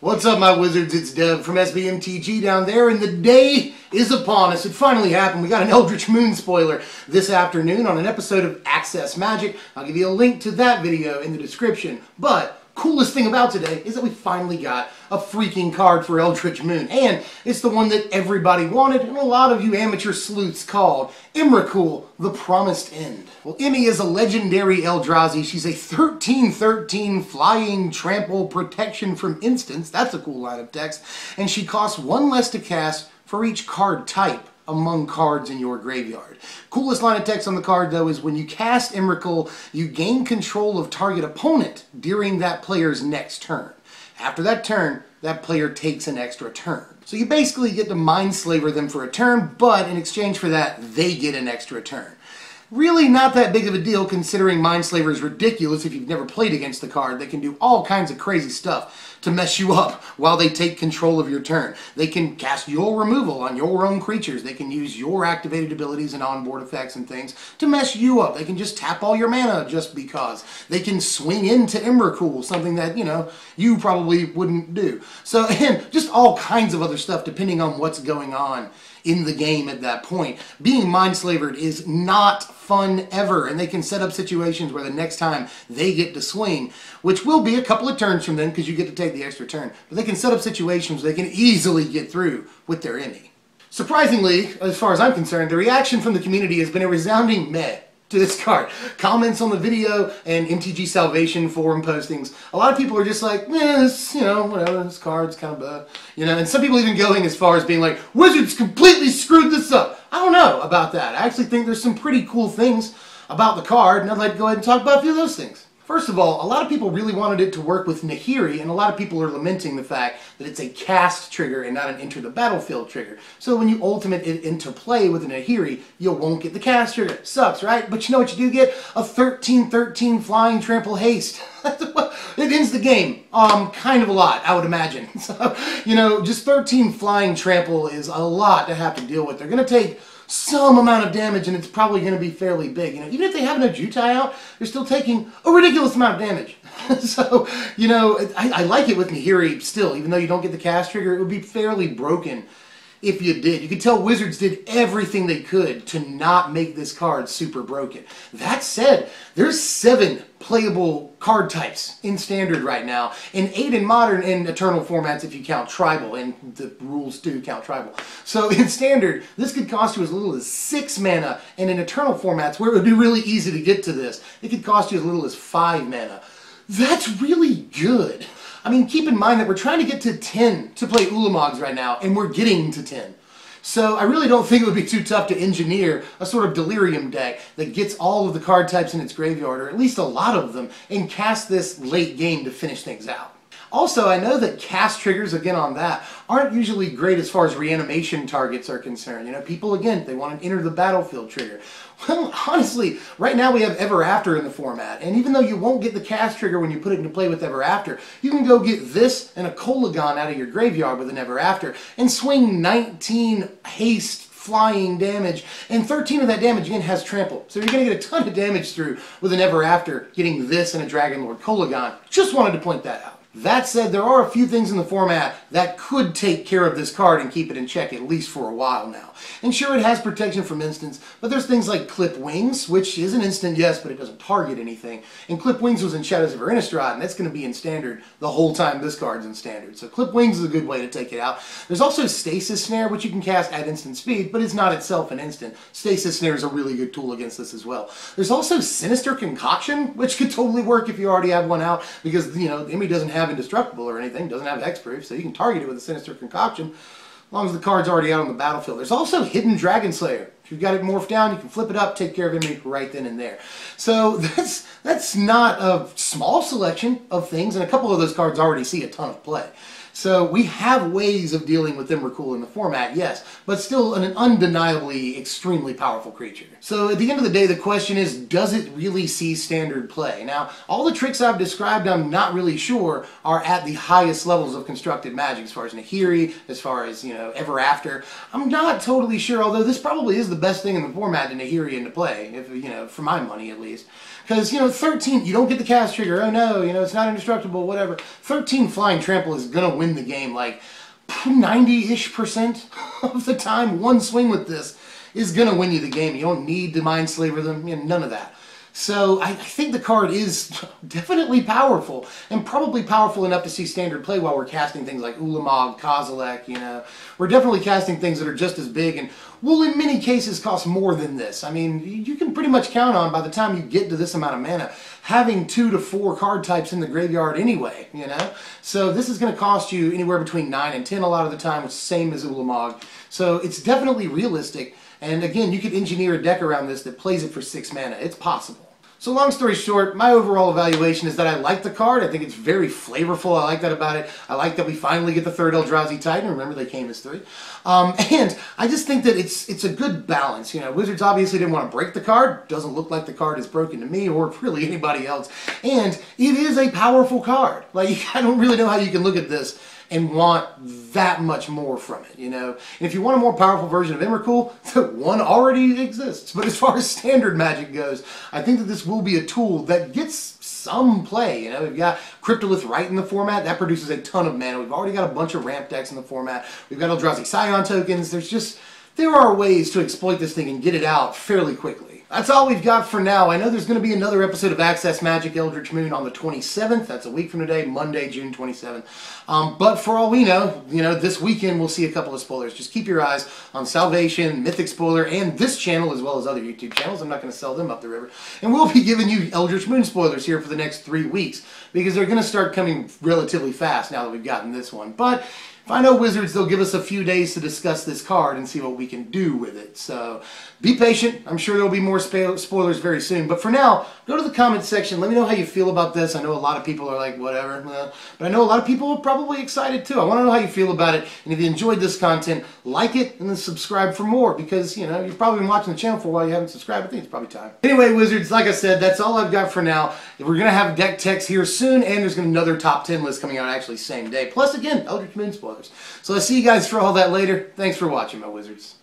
What's up, my wizards? It's Dev from SBMTG down there, and the day is upon us. It finally happened. We got an Eldritch Moon spoiler this afternoon on an episode of Access Magic. I'll give you a link to that video in the description. But coolest thing about today is that we finally got a freaking card for Eldritch Moon, and it's the one that everybody wanted and a lot of you amateur sleuths called Emrakul, the Promised End. Well, Emmy is a legendary Eldrazi. She's a 13/13 flying trample protection from instants. That's a cool line of text. And she costs one less to cast for each card type among cards in your graveyard. Coolest line of text on the card, though, is when you cast Emrakul, you gain control of target opponent during that player's next turn. After that turn, that player takes an extra turn. So you basically get to Mindslaver them for a turn, but in exchange for that, they get an extra turn. Really not that big of a deal, considering Mindslaver is ridiculous if you've never played against the card. They can do all kinds of crazy stuff to mess you up while they take control of your turn. They can cast your removal on your own creatures. They can use your activated abilities and onboard effects and things to mess you up. They can just tap all your mana just because. They can swing into Emrakul, something that, you probably wouldn't do. So, and just all kinds of other stuff depending on what's going on in the game at that point. Being Mindslavered is not fun ever, and they can set up situations where the next time they get to swing, which will be a couple of turns from then because you get to take the extra turn, but they can set up situations where they can easily get through with their Emmy. Surprisingly, as far as I'm concerned, the reaction from the community has been a resounding meh to this card. Comments on the video and MTG Salvation forum postings, a lot of people are just like, this, whatever, this card's kind of and some people even going as far as being like, Wizards completely screwed this up. I don't know about that. I actually think there's some pretty cool things about the card, and I'd like to go ahead and talk about a few of those things. First of all, a lot of people really wanted it to work with Nahiri, and a lot of people are lamenting the fact that it's a cast trigger and not an enter the battlefield trigger. So when you ultimate it into play with a Nahiri, you won't get the cast trigger. Sucks, right? But you know what you do get? A 13/13 flying trample haste. It ends the game kind of a lot, I would imagine. So, just 13 flying trample is a lot to have to deal with. They're going to take some amount of damage, and it's probably going to be fairly big. Even if they have an Ajutai out, they're still taking a ridiculous amount of damage. So, I like it with Nahiri still. Even though you don't get the cast trigger, it would be fairly broken if you did. You could tell Wizards did everything they could to not make this card super broken. That said, there's 7 playable card types in Standard right now, and 8 in Modern and Eternal formats if you count Tribal, and the rules do count Tribal. So in Standard, this could cost you as little as 6 mana, and in Eternal formats, where it would be really easy to get to this, it could cost you as little as 5 mana. That's really good. I mean, keep in mind that we're trying to get to 10 to play Ulamogs right now, and we're getting to 10. So I really don't think it would be too tough to engineer a sort of Delirium deck that gets all of the card types in its graveyard, or at least a lot of them, and cast this late game to finish things out. Also, I know that cast triggers, again on that, aren't usually great as far as reanimation targets are concerned. People, again, they want to enter the battlefield trigger. Well, honestly, right now we have Ever After in the format, and even though you won't get the cast trigger when you put it into play with Ever After, you can go get this and a Kolagon out of your graveyard with an Ever After and swing 19 haste flying damage, and 13 of that damage again has trample. So you're going to get a ton of damage through with an Ever After getting this and a Dragon Lord Kolagon. Just wanted to point that out. That said, there are a few things in the format that could take care of this card and keep it in check, at least for a while now. And sure, it has protection from instants, but there's things like Clip Wings, which is an instant, yes, but it doesn't target anything. And Clip Wings was in Shadows of Innistrad, and that's going to be in Standard the whole time this card's in Standard. So Clip Wings is a good way to take it out. There's also Stasis Snare, which you can cast at instant speed, but it's not itself an instant. Stasis Snare is a really good tool against this as well. There's also Sinister Concoction, which could totally work if you already have one out, because, the enemy doesn't have Indestructible or anything, doesn't have hexproof, so you can target it with a Sinister Concoction as long as the card's already out on the battlefield. There's also Hidden Dragon Slayer. If you've got it morphed down, you can flip it up, take care of enemy right then and there. So that's not a small selection of things, and a couple of those cards already see a ton of play. So we have ways of dealing with Emrakul in the format, yes, but still an undeniably extremely powerful creature. So at the end of the day, the question is, does it really see Standard play? Now, all the tricks I've described, I'm not really sure, are at the highest levels of constructed Magic, as far as Nahiri, as far as, Ever After. I'm not totally sure, although this probably is the the best thing in the format in Nahiri into play, if you know, for my money at least. Because, you know, 13, you don't get the cast trigger, oh no, you know, it's not indestructible, whatever. 13 flying trample is going to win the game, like 90-ish% of the time. One swing with this is going to win you the game. You don't need to Mind Slaver them, you know, none of that. So I think the card is definitely powerful, and probably powerful enough to see standard play while we're casting things like Ulamog, Kozilek, you know. We're definitely casting things that are just as big and will in many cases cost more than this. I mean, you can pretty much count on, by the time you get to this amount of mana, having 2 to 4 card types in the graveyard anyway, you know. So this is going to cost you anywhere between 9 and 10 a lot of the time, which is the same as Ulamog. So it's definitely realistic, and again, you could engineer a deck around this that plays it for 6 mana. It's possible. So long story short, my overall evaluation is that I like the card. I think it's very flavorful. I like that about it. I like that we finally get the third Eldrazi Titan. Remember, they came as 3. And I just think that it's a good balance. You know, Wizards obviously didn't want to break the card. Doesn't look like the card is broken to me or really anybody else. And it is a powerful card. Like, I don't really know how you can look at this and want that much more from it, you know. And if you want a more powerful version of Emrakul, one already exists. But as far as standard Magic goes, I think that this will be a tool that gets some play. You know, we've got Cryptolith right in the format. That produces a ton of mana. We've already got a bunch of ramp decks in the format. We've got Eldrazi Scion tokens. There are ways to exploit this thing and get it out fairly quickly. That's all we've got for now. I know there's going to be another episode of Access Magic Eldritch Moon on the 27th. That's a week from today, Monday, June 27th. But for all we know, you know, this weekend we'll see a couple of spoilers. Just keep your eyes on Salvation, Mythic Spoiler, and this channel, as well as other YouTube channels. I'm not going to sell them up the river. And we'll be giving you Eldritch Moon spoilers here for the next 3 weeks, because they're going to start coming relatively fast now that we've gotten this one. But if I know Wizards, they'll give us a few days to discuss this card and see what we can do with it. So be patient. I'm sure there'll be more spoilers very soon. But for now, go to the comments section. Let me know how you feel about this. I know a lot of people are like, whatever. But I know a lot of people are probably excited too. I want to know how you feel about it. And if you enjoyed this content, like it and then subscribe for more. Because, you know, you've probably been watching the channel for a while. You haven't subscribed. I think it's probably time. Anyway, Wizards, like I said, that's all I've got for now. We're going to have deck techs here soon. And there's going to be another top 10 list coming out actually same day. Plus, again, Eldritch Moon spoilers. So I'll see you guys for all that later. Thanks for watching, my Wizards.